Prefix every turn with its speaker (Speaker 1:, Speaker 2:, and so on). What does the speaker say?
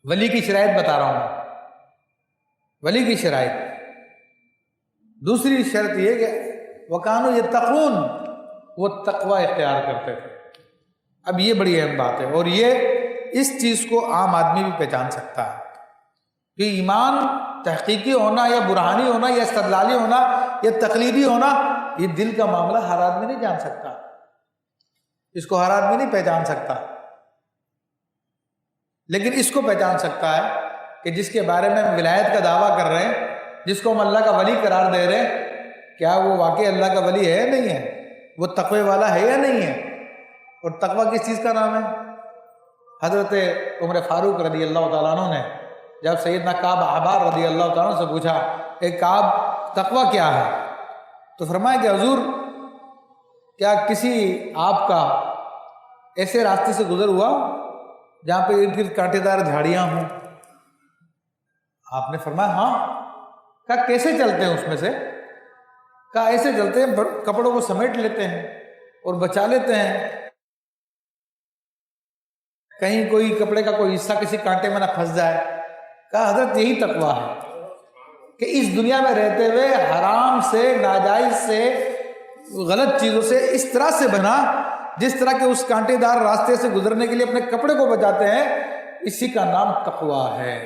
Speaker 1: ولی کی شرائط بتا رہا ہوں. ولی کی شرائط دوسری شرط یہ کہ وَكَانُوا يَتَّقُونَ، وہ تقوی اختیار کرتے تھے. اب یہ بڑی اہم بات ہے، اور یہ اس چیز کو عام آدمی بھی پہچان سکتا ہے کہ ایمان تحقیقی ہونا یا برہانی ہونا یا استدلالی ہونا یا تقلیدی ہونا، یہ دل کا معاملہ ہر آدمی نہیں جان سکتا، اس کو ہر آدمی نہیں پہچان سکتا. لیکن اس کو پہچان سکتا ہے کہ جس کے بارے میں ہم ولایت کا دعویٰ کر رہے ہیں، جس کو ہم اللہ کا ولی قرار دے رہے ہیں، کیا وہ واقعی اللہ کا ولی ہے یا نہیں ہے، وہ تقوی والا ہے یا نہیں ہے. اور تقوی کس چیز کا نام ہے؟ حضرت عمر فاروق رضی اللہ تعالیٰ عنہ نے جب سیدنا کعب احبار رضی اللہ تعالیٰ عنہ سے پوچھا اے کعب تقوی کیا ہے، تو فرمایا کہ حضور کیا کسی آپ کا ایسے راستے سے گزر ہوا جہاں پہ ارد گرد کانٹے دار جھاڑیاں ہوں؟ آپ نے فرمایا ہاں. کہا کیسے چلتے ہیں اس میں سے؟ کہا ایسے چلتے ہیں کپڑوں کو سمیٹ لیتے ہیں اور بچا لیتے ہیں، کہیں کوئی کپڑے کا کوئی حصہ کسی کانٹے میں نہ پھنس جائے. کہا حضرت یہی تقویٰ ہے کہ اس دنیا میں رہتے ہوئے حرام سے، ناجائز سے، غلط چیزوں سے اس طرح سے بنا جس طرح کہ اس کانٹے دار راستے سے گزرنے کے لیے اپنے کپڑے کو بچاتے ہیں، اسی کا نام تقویٰ ہے.